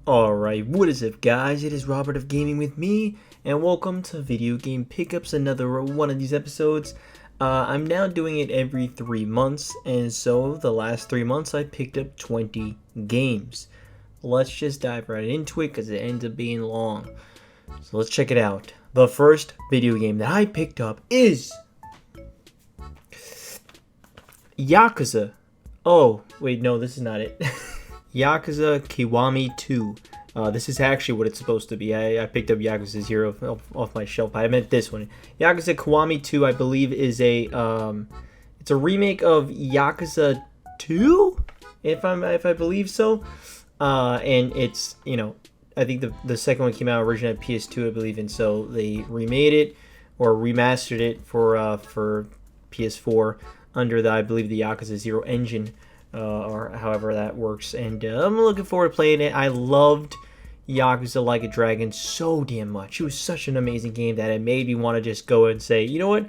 Alright, what is up guys? It is Robert of Gaming with Me, and welcome to Video Game Pickups, another one of these episodes. I'm now doing it every 3 months, and so the last 3 months I picked up 20 games. Let's just dive right into it because it ends up being long. So let's check it out. The first video game that I picked up is Yakuza. Oh, wait, no, this is not it. Yakuza Kiwami 2. This is actually what it's supposed to be. I picked up Yakuza 0 off my shelf. I meant this one. Yakuza Kiwami 2, I believe, is a it's a remake of Yakuza 2, if I believe so. And it's, you know, I think the second one came out originally at PS2, I believe, and so they remade it or remastered it for PS4 under the, I believe, the Yakuza 0 engine. Or however that works, and I'm looking forward to playing it. I loved Yakuza Like a Dragon so damn much. It was such an amazing game that it made me want to just go and say, you know what?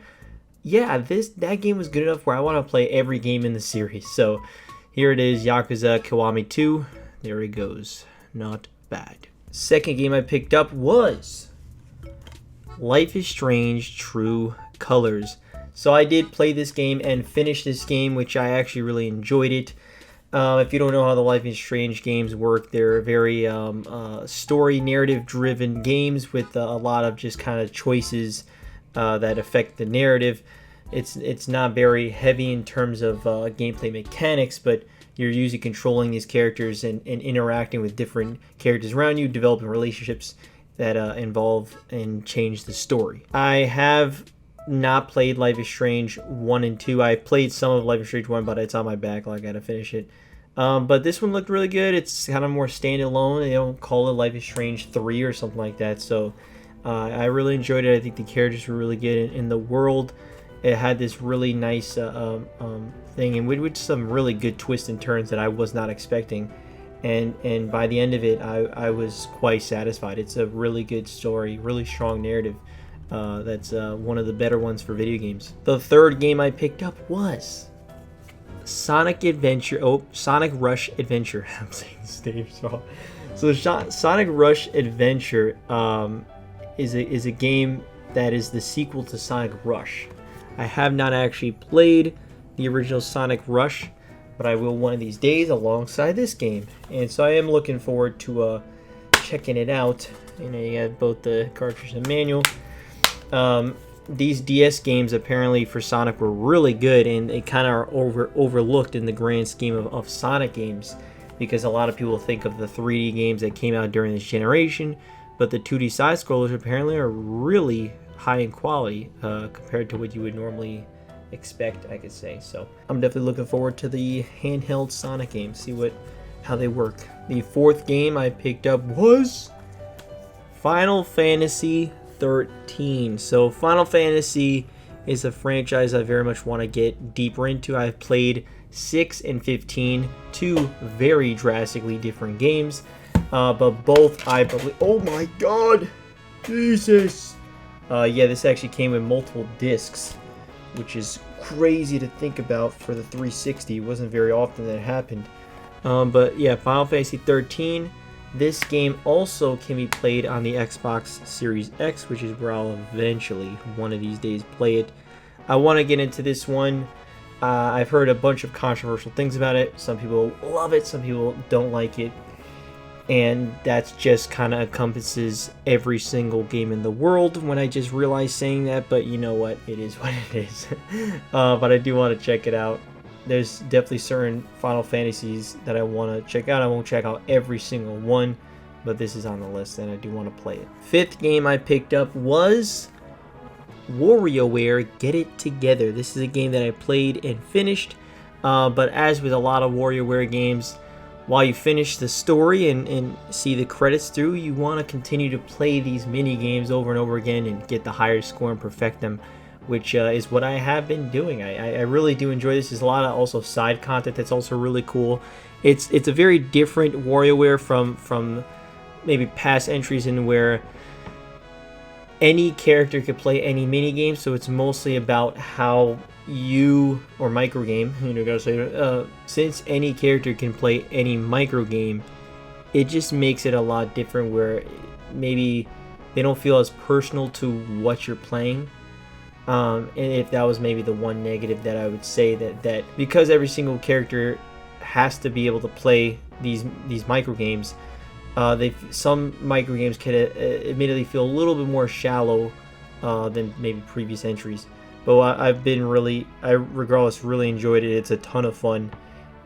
Yeah, that game was good enough where I want to play every game in the series. So here it is, Yakuza Kiwami 2. There it goes. Not bad. Second game I picked up was Life is Strange True Colors. So I did play this game and finish this game, which I actually really enjoyed it. If you don't know how the Life is Strange games work, they're very story narrative driven games with a lot of just kind of choices that affect the narrative. It's not very heavy in terms of gameplay mechanics, but you're usually controlling these characters and interacting with different characters around you, developing relationships that involve and change the story. I have not played Life is Strange 1 and 2. I played some of Life is Strange 1, but it's on my backlog. I gotta finish it. But this one looked really good. It's kind of more standalone. They don't call it Life is Strange 3 or something like that. So I really enjoyed it. I think the characters were really good. In the world, it had this really nice thing, and with some really good twists and turns that I was not expecting. And by the end of it, I was quite satisfied. It's a really good story, really strong narrative. That's one of the better ones for video games. The third game I picked up was Sonic Rush Adventure. I'm saying this name wrong. So Sonic Rush Adventure is a game that is the sequel to Sonic Rush. I have not actually played the original Sonic Rush, but I will one of these days alongside this game. And so I am looking forward to checking it out. You know, you have both the cartridge and manual. These DS games apparently for Sonic were really good, and they kind of are overlooked in the grand scheme of Sonic games, because a lot of people think of the 3D games that came out during this generation, but the 2D side scrollers apparently are really high in quality compared to what you would normally expect, I could say. So I'm definitely looking forward to the handheld Sonic games, see how they work. The fourth game I picked up was Final Fantasy 13. So Final Fantasy is a franchise I very much want to get deeper into. I've played 6 and 15, two very drastically different games, but both I believe. Oh my god, Jesus! Yeah, this actually came with multiple discs, which is crazy to think about for the 360. It wasn't very often that it happened. But yeah, Final Fantasy 13. This game also can be played on the Xbox Series X, which is where I'll eventually, one of these days, play it. I want to get into this one. I've heard a bunch of controversial things about it. Some people love it, some people don't like it. And that's just kind of encompasses every single game in the world when I just realized saying that. But you know what? It is what it is. But I do want to check it out. There's definitely certain Final Fantasies that I want to check out. I won't check out every single one, but this is on the list and I do want to play it. Fifth game I picked up was WarioWare Get It Together. This is a game that I played and finished, but as with a lot of WarioWare games, while you finish the story and see the credits through, you want to continue to play these mini games over and over again and get the higher score and perfect them, which is what I have been doing. I really do enjoy this. There's a lot of also side content that's also really cool. It's a very different WarioWare from maybe past entries in where any character could play any mini game, so it's mostly about how you, or micro game, you know, gotta say, since any character can play any micro game, it just makes it a lot different, where maybe they don't feel as personal to what you're playing. And if that was maybe the one negative that I would say, that because every single character has to be able to play these micro games, some micro games can admittedly feel a little bit more shallow than maybe previous entries. But I regardless really enjoyed it. It's a ton of fun,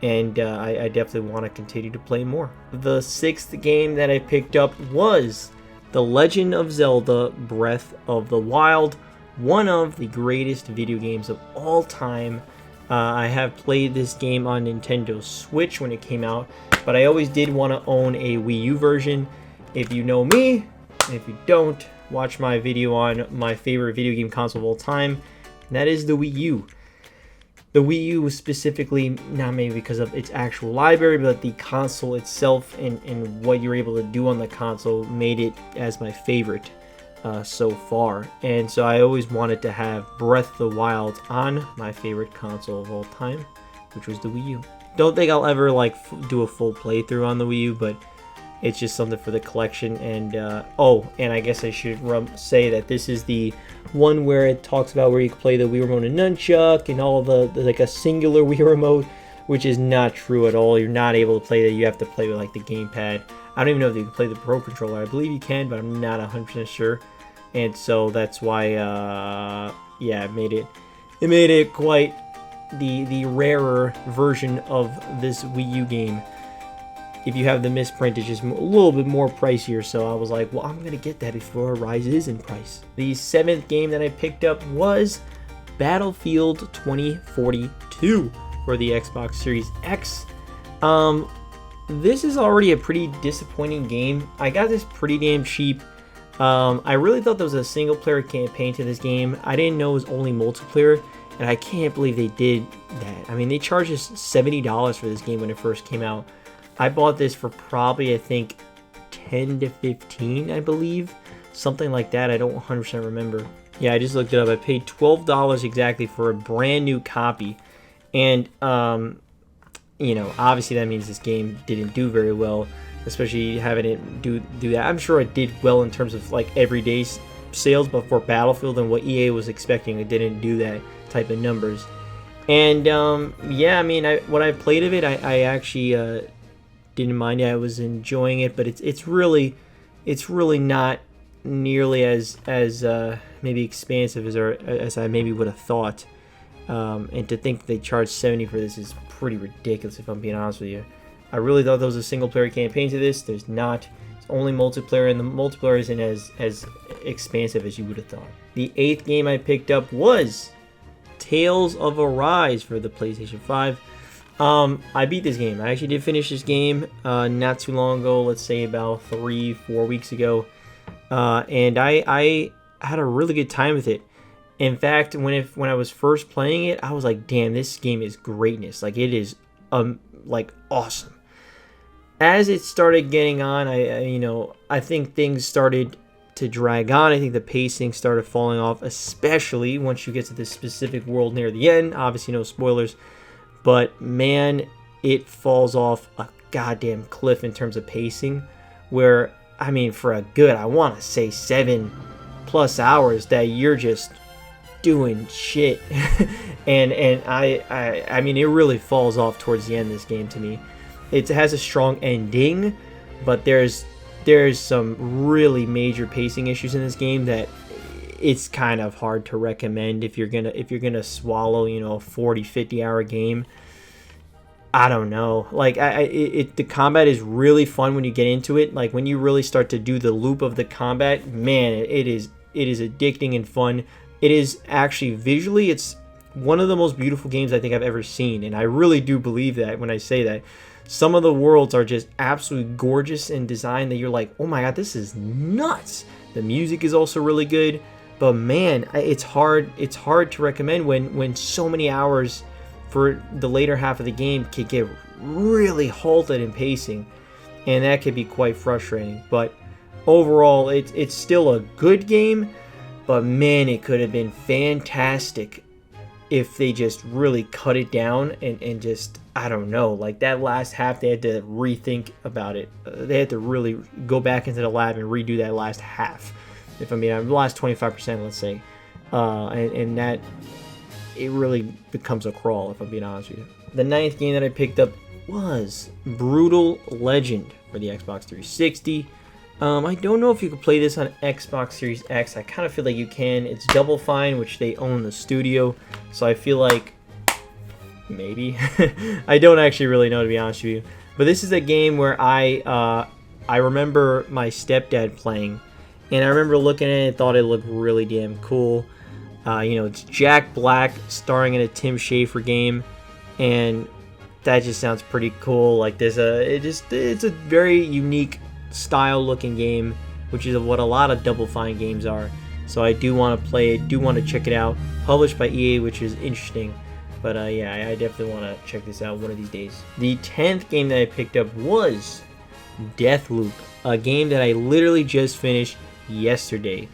and I definitely want to continue to play more. The 6th game that I picked up was The Legend of Zelda Breath of the Wild, one of the greatest video games of all time. I have played this game on Nintendo Switch when it came out, but I always did want to own a Wii U version. If you know me, and if you don't, watch my video on my favorite video game console of all time, and that is the Wii U. The Wii U was specifically, not maybe because of its actual library, but the console itself and what you're able to do on the console made it as my favorite so far. And so I always wanted to have Breath of the Wild on my favorite console of all time, which was the Wii U. Don't think I'll ever do a full playthrough on the Wii U, but it's just something for the collection. And and I guess I should say that this is the one where it talks about where you can play the Wii Remote and Nunchuck and all the like a singular Wii Remote, which is not true at all. You're not able to play that. You have to play with like the gamepad. I don't even know if you can play the Pro Controller. I believe you can, but I'm not 100% sure. And so that's why, it made it quite the rarer version of this Wii U game. If you have the misprint, it's just a little bit more pricier, so I was like, well, I'm going to get that before it rises in price. The 7th game that I picked up was Battlefield 2042 for the Xbox Series X. This is already a pretty disappointing game. I got this pretty damn cheap. I really thought there was a single-player campaign to this game. I didn't know it was only multiplayer, and I can't believe they did that. I mean, they charged us $70 for this game when it first came out. I bought this for probably, I think, 10 to 15, I believe. Something like that. I don't 100% remember. Yeah, I just looked it up. I paid $12 exactly for a brand new copy. And, obviously that means this game didn't do very well, especially having it do that. I'm sure it did well in terms of, like, everyday sales, but for Battlefield and what EA was expecting, it didn't do that type of numbers. And, when I played of it, I actually... didn't mind it. I was enjoying it, but it's really not nearly as maybe expansive as I maybe would have thought. And to think they charged $70 for this is pretty ridiculous, if I'm being honest with you. I really thought there was a single player campaign to this. There's not. It's only multiplayer, and the multiplayer isn't as expansive as you would have thought. The 8th game I picked up was Tales of Arise for the PlayStation 5. I beat this game. I actually did finish this game not too long ago, let's say about 3-4 weeks ago, and I had a really good time with it. In fact, when I was first playing it, I was like, damn, this game is greatness. Like, it is awesome. As it started getting on, I think things started to drag on. I think the pacing started falling off, especially once you get to this specific world near the end. Obviously, no spoilers. But, man, it falls off a goddamn cliff in terms of pacing, where, I mean, for a good, I want to say 7+ hours that you're just doing shit. and I mean, it really falls off towards the end of this game to me. It has a strong ending, but there's some really major pacing issues in this game that it's kind of hard to recommend if you're gonna swallow, a 40-50 hour game. I don't know. Like, the combat is really fun when you get into it. Like, when you really start to do the loop of the combat, man, it is addicting and fun. It is actually visually, it's one of the most beautiful games I think I've ever seen, and I really do believe that when I say that. Some of the worlds are just absolutely gorgeous in design that you're like, oh my god, this is nuts. The music is also really good. But man, it's hard to recommend when so many hours for the later half of the game could get really halted in pacing, and that could be quite frustrating. But overall, it's still a good game, but man, it could have been fantastic if they just really cut it down and just I don't know, like that last half, they had to rethink about it. They had to really go back into the lab and redo that last half. If I mean, the last 25%, let's say, and that it really becomes a crawl. If I'm being honest with you. The 9th game that I picked up was Brutal Legend for the Xbox 360. I don't know if you could play this on Xbox Series X. I kind of feel like you can. It's Double Fine, which they own the studio, so I feel like maybe. I don't actually really know, to be honest with you. But this is a game where I remember my stepdad playing, and I remember looking at it and thought it looked really damn cool. It's Jack Black starring in a Tim Schafer game, and that just sounds pretty cool. Like it's a very unique style looking game, which is what a lot of Double Fine games are. So I do want to play it, do want to check it out. Published by EA, which is interesting. But yeah, I definitely want to check this out one of these days. The 10th game that I picked up was Deathloop, a game that I literally just finished yesterday.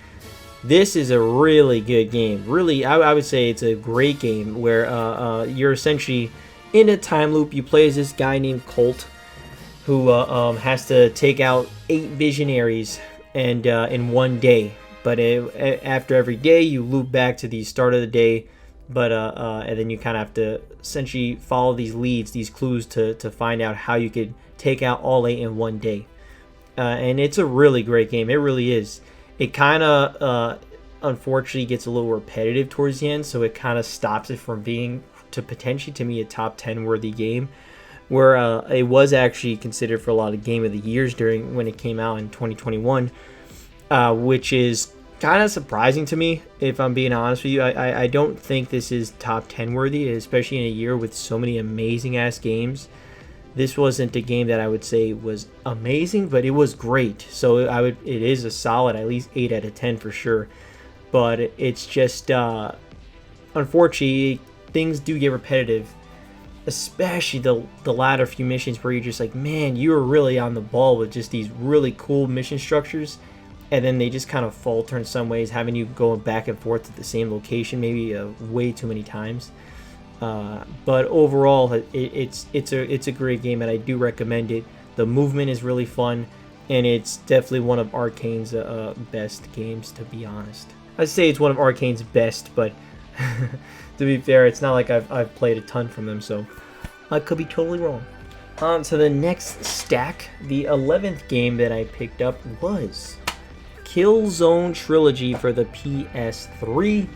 This is a really good game. Really, I would say it's a great game where you're essentially in a time loop. You play as this guy named Colt, who has to take out 8 visionaries and in one day. But after every day, you loop back to the start of the day. But and then you kind of have to essentially follow these leads, these clues to find out how you could take out all 8 in one day. And it's a really great game. It really is. It kind of unfortunately gets a little repetitive towards the end, so it kind of stops it from being potentially to me a top 10 worthy game. Where it was actually considered for a lot of Game of the Years when it came out in 2021, which is kind of surprising to me, if I'm being honest with you. I don't think this is top 10 worthy, especially in a year with so many amazing ass games. This wasn't a game that I would say was amazing, but it was great. So it is a solid at least 8 out of 10 for sure. But it's just unfortunately things do get repetitive, especially the latter few missions where you're just like, man, you were really on the ball with just these really cool mission structures, and then they just kind of falter in some ways, having you going back and forth to the same location maybe way too many times. But overall, it's a great game, and I do recommend it. The movement is really fun, and it's definitely one of Arcane's best games, to be honest. I'd say it's one of Arcane's best, but to be fair, it's not like I've played a ton from them, so I could be totally wrong. On to the next stack. The 11th game that I picked up was Killzone Trilogy for the PS3.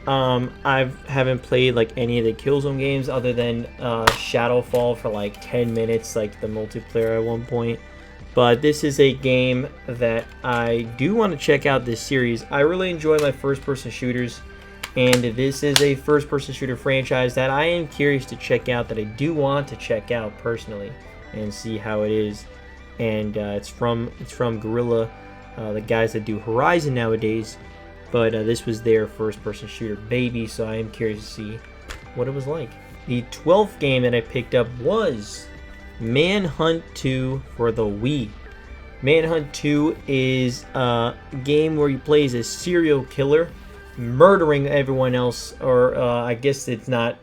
I haven't played like any of the Killzone games other than Shadowfall for like 10 minutes, like the multiplayer at one point. But this is a game that I do want to check out this series. I really enjoy my first-person shooters, and this is a first-person shooter franchise that I am curious to check out, that I do want to check out personally and see how it is. And it's from Guerrilla, the guys that do Horizon nowadays. But this was their first-person shooter baby, so I am curious to see what it was like. The 12th game that I picked up was Manhunt 2 for the Wii. Manhunt 2 is a game where you play as a serial killer, murdering everyone else, or I guess it's not,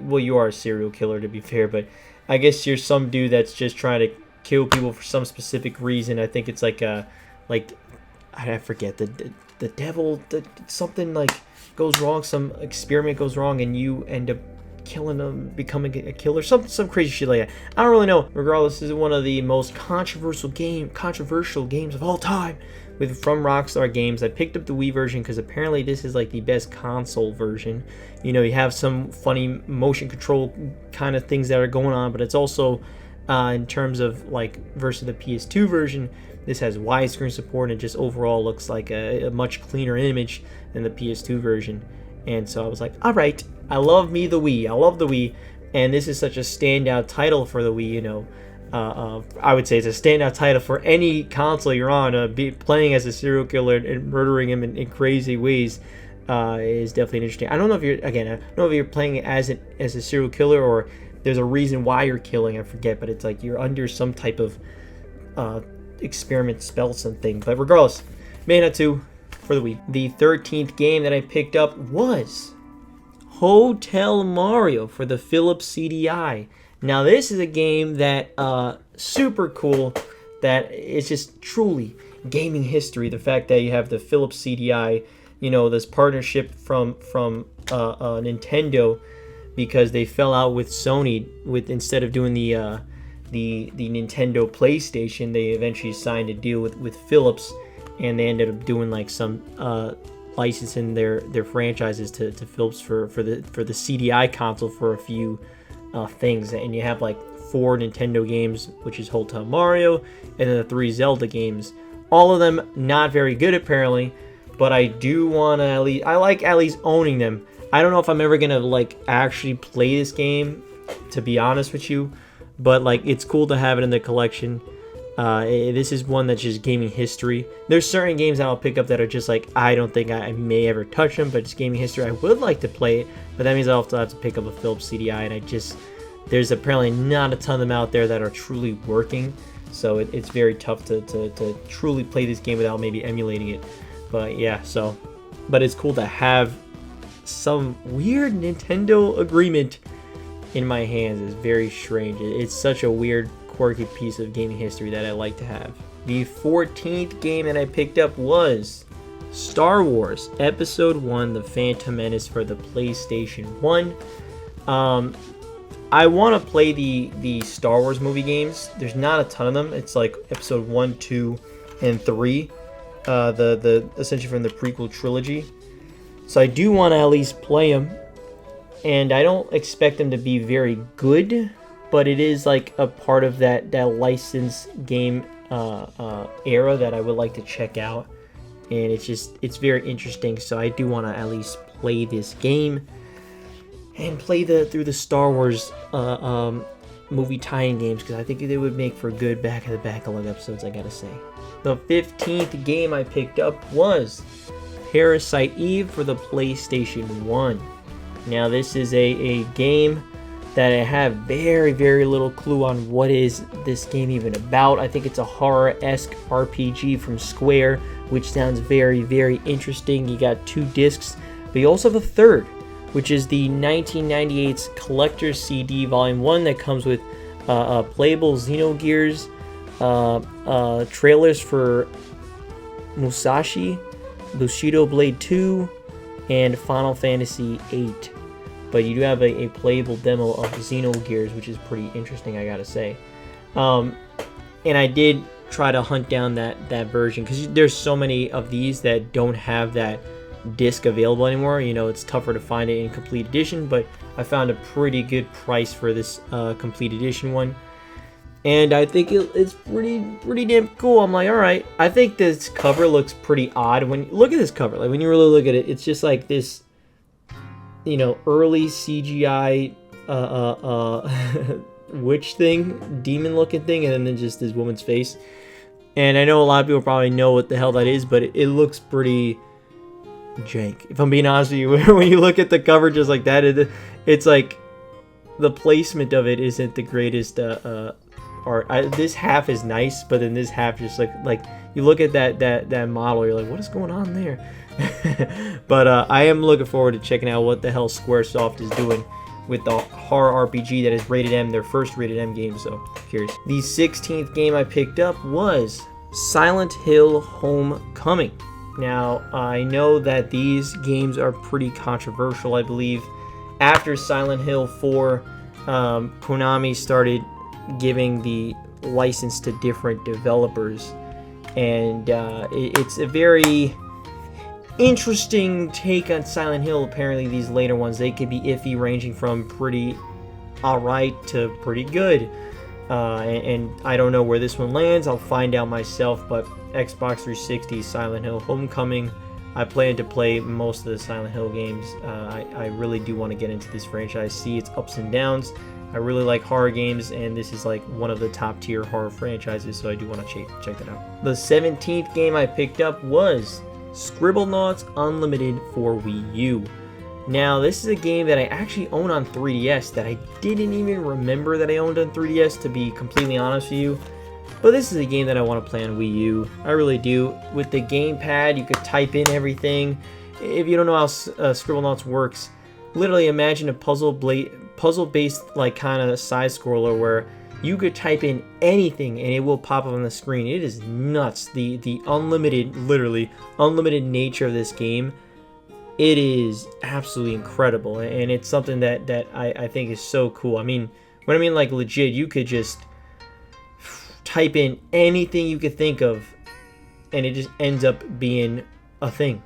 well, you are a serial killer to be fair, but I guess you're some dude that's just trying to kill people for some specific reason. I think it's like I forget, the devil, something like goes wrong, some experiment goes wrong, and you end up killing them, becoming a killer, some crazy shit like that. I don't really know. Regardless, this is one of the most controversial games of all time from Rockstar Games. I picked up the Wii version because apparently this is like the best console version. You know, you have some funny motion control kind of things that are going on, but it's also in terms of like versus the PS2 version, this has widescreen support and just overall looks like a much cleaner image than the PS2 version. And so I was like, all right, I love the Wii, and this is such a standout title for the Wii. You know, I would say it's a standout title for any console you're on. Playing as a serial killer and murdering him in crazy ways is definitely interesting. I don't know if you're playing as a serial killer or there's a reason why you're killing. I forget, but it's like you're under some type of experiment spell something. But regardless, Manhunt 2 for the Wii. The 13th game that I picked up was Hotel Mario for the Philips CDI. Now this is a game that super cool, that is just truly gaming history. The fact that you have the Philips CDI, you know, this partnership from Nintendo, because they fell out with Sony with, instead of doing the Nintendo PlayStation, they eventually signed a deal with Philips, and they ended up doing like some licensing their franchises to Philips for the CDI console for a few things. And you have like 4 Nintendo games, which is Hotel Mario, and then the 3 Zelda games. All of them not very good apparently, but I do want to I like at least owning them. I don't know if I'm ever gonna like actually play this game, to be honest with you, but like it's cool to have it in the collection. This is one that's just gaming history. There's certain games that I'll pick up that are just like, I don't think I may ever touch them, but it's gaming history. I would like to play it, but that means I'll also have to pick up a Philips CDI, and there's apparently not a ton of them out there that are truly working, so it's very tough to truly play this game without maybe emulating it. But yeah, but it's cool to have some weird Nintendo agreement in my hands. It's very strange. It's such a weird, quirky piece of gaming history that I like to have. The 14th game that I picked up was Star Wars Episode 1: The Phantom Menace for the PlayStation 1. I want to play the Star Wars movie games. There's not a ton of them. It's like Episode 1, 2, and 3. The essentially from the prequel trilogy. So I do want to at least play them, and I don't expect them to be very good, but it is like a part of that licensed game era that I would like to check out, and it's very interesting. So I do want to at least play this game and play through the Star Wars movie tie-in games, because I think they would make for good back of the backlog episodes, I gotta say. The 15th game I picked up was Parasite Eve for the PlayStation 1. Now this is a game that I have very, very little clue on what is this game even about. I think it's a horror-esque RPG from Square, which sounds very, very interesting. You got 2 discs, but you also have a third, which is the 1998's Collector's CD Volume 1 that comes with playable Xenogears, trailers for Musashi, Bushido Blade 2, and Final Fantasy VIII. But you do have a playable demo of Xenogears, which is pretty interesting, I gotta say. And I did try to hunt down that version, because there's so many of these that don't have that disc available anymore. You know, it's tougher to find it in complete edition, but I found a pretty good price for this complete edition one, and I think it's pretty damn cool. I'm like, all right. I think this cover looks pretty odd. When you look at this cover, like when you really look at it, it's just like this, you know, early CGI witch thing, demon looking thing, and then just this woman's face. And I know a lot of people probably know what the hell that is, but it looks pretty jank, if I'm being honest with you. When you look at the cover just like that, it's like the placement of it isn't the greatest art. This half is nice, but then this half just like you look at that model, you're like, what is going on there? But I am looking forward to checking out what the hell Squaresoft is doing with the horror RPG that is rated M, their first rated M game, so curious. The 16th game I picked up was Silent Hill Homecoming. Now, I know that these games are pretty controversial. I believe after Silent Hill 4, Konami started giving the license to different developers, and it's a very interesting take on Silent Hill. Apparently these later ones, they could be iffy, ranging from pretty alright to pretty good, and I don't know where this one lands. I'll find out myself. But Xbox 360 Silent Hill Homecoming, I plan to play most of the Silent Hill games. I really do want to get into this franchise, see its ups and downs. I really like horror games, and this is like one of the top tier horror franchises, so I do want to check that out. The 17th game I picked up was Scribblenauts Unlimited for Wii U. Now, this is a game that I actually own on 3DS that I didn't even remember that I owned on 3DS, to be completely honest with you. But this is a game that I want to play on Wii U. I really do. With the gamepad, you could type in everything. If you don't know how Scribblenauts works, literally imagine a puzzle puzzle-based like kind of side scroller where you could type in anything and it will pop up on the screen. It is nuts. The unlimited, literally unlimited nature of this game. It is absolutely incredible, and it's something that I think is so cool. I mean, when I mean like legit, you could just type in anything you could think of, and it just ends up being a thing.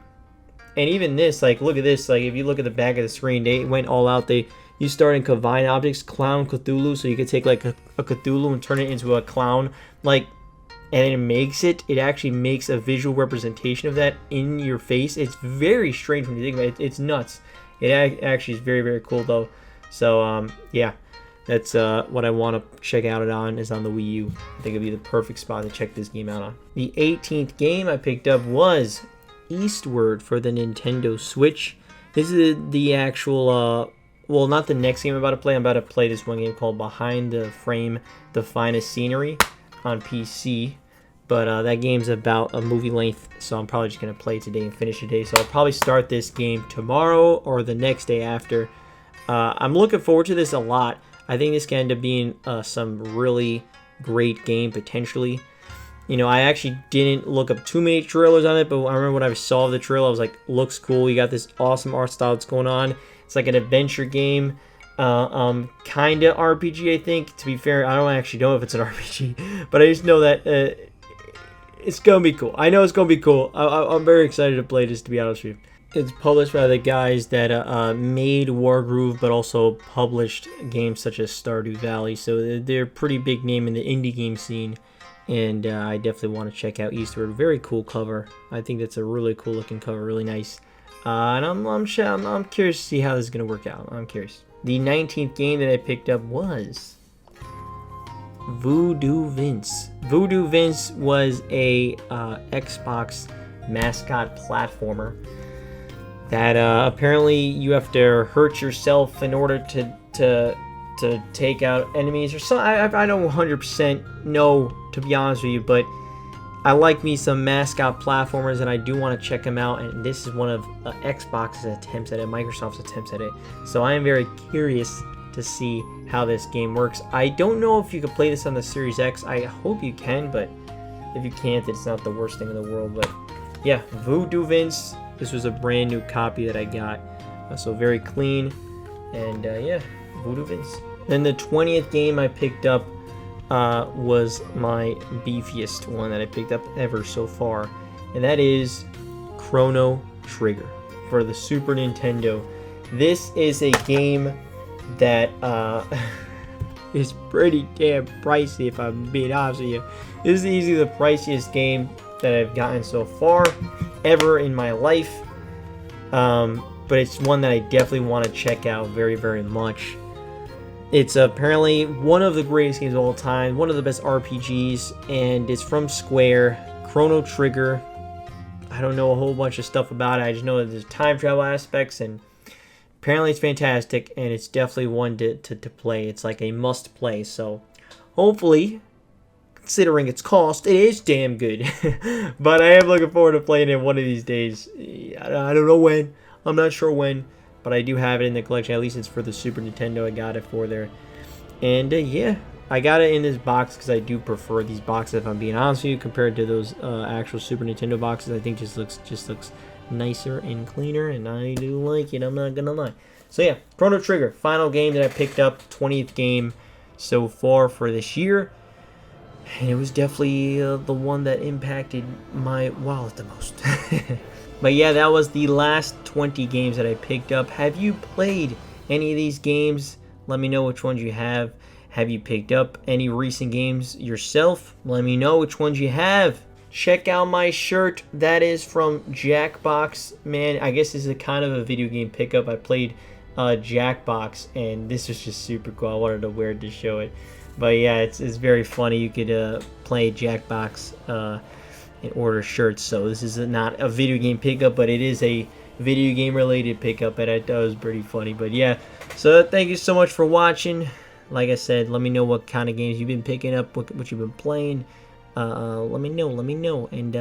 And even this, like, look at this. Like, if you look at the back of the screen, they went all out. You start in combine objects, clown Cthulhu, so you could take like a Cthulhu and turn it into a clown, like, and it actually makes a visual representation of that in your face. It's very strange when you think about it. It's nuts. It actually is very, very cool though. So yeah, that's what I want to check out it on, is on the Wii U. I think it'd be the perfect spot to check this game out on. The 18th game I picked up was Eastward for the Nintendo Switch. This is the actual well, not the next game I'm about to play. I'm about to play this one game called Behind the Frame, The Finest Scenery on PC. But that game's about a movie length, so I'm probably just going to play it today and finish it today. So I'll probably start this game tomorrow or the next day after. I'm looking forward to this a lot. I think this can end up being some really great game, potentially. You know, I actually didn't look up too many trailers on it, but I remember when I saw the trailer, I was like, looks cool. You got this awesome art style that's going on. It's like an adventure game, kind of RPG, I think. To be fair, I don't actually know if it's an RPG, but I just know that it's going to be cool. I know it's going to be cool. I'm very excited to play this, to be honest with you. It's published by the guys that made Wargroove, but also published games such as Stardew Valley. So they're a pretty big name in the indie game scene. And I definitely want to check out Eastward. Very cool cover. I think that's a really cool looking cover. Really nice. And I'm curious to see how this is going to work out. I'm curious. The 19th game that I picked up was Voodoo Vince. Voodoo Vince was a Xbox mascot platformer that apparently you have to hurt yourself in order to take out enemies or something. I don't 100% know, to be honest with you, but I like me some mascot platformers, and I do want to check them out, and this is one of Xbox's attempts at it, Microsoft's attempts at it. So I am very curious to see how this game works. I don't know if you can play this on the Series X. I hope you can, but if you can't, it's not the worst thing in the world. But yeah, Voodoo Vince. This was a brand new copy that I got, so very clean, and yeah, Voodoo Vince. Then the 20th game I picked up was my beefiest one that I picked up ever so far, and that is Chrono Trigger for the Super Nintendo. This is a game that is pretty damn pricey, if I'm being honest with you. This is easily the priciest game that I've gotten so far ever in my life, but it's one that I definitely want to check out very, very much. It's apparently one of the greatest games of all time, one of the best RPGs, and it's from Square. Chrono Trigger. I don't know a whole bunch of stuff about it. I just know that there's time travel aspects, and apparently it's fantastic, and it's definitely one to play. It's like a must play, so hopefully, considering its cost, it is damn good. But I am looking forward to playing it one of these days. I don't know when. I'm not sure when. But I do have it in the collection. At least it's for the Super Nintendo. I got it for there. And yeah, I got it in this box because I do prefer these boxes, if I'm being honest with you, compared to those actual Super Nintendo boxes. I think just looks nicer and cleaner, and I do like it. I'm not gonna lie. So yeah, Chrono Trigger, final game that I picked up, 20th game so far for this year, and it was definitely the one that impacted my wallet the most. But yeah, that was the last 20 games that I picked up. Have you played any of these games? Let me know which ones you have. Have you picked up any recent games yourself? Let me know which ones you have. Check out my shirt. That is from Jackbox. Man, I guess this is a kind of a video game pickup. I played Jackbox, and this was just super cool. I wanted to wear it to show it. But yeah, it's very funny. You could play Jackbox and order shirts. So this is not a video game pickup, but it is a video game related pickup, and I thought it was pretty funny. But yeah, so thank you so much for watching. Like I said, let me know what kind of games you've been picking up, what you've been playing. Let me know. And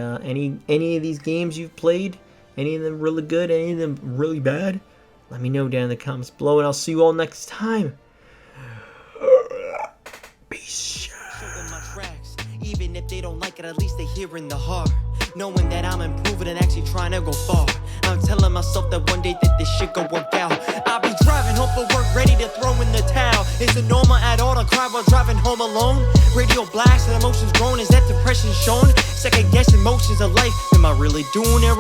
any of these games you've played, any of them really good, any of them really bad, Let me know down in the comments below, and I'll see you all next time. Peace. Even if they don't like it, at least they hear in the heart. Knowing that I'm improving and actually trying to go far. I'm telling myself that one day that this shit gon' work out. I'll be driving home for work, ready to throw in the towel. Is it normal at all to cry while driving home alone? Radio blast and emotions grown, is that depression shown? Second guessing motions of life, am I really doing it right?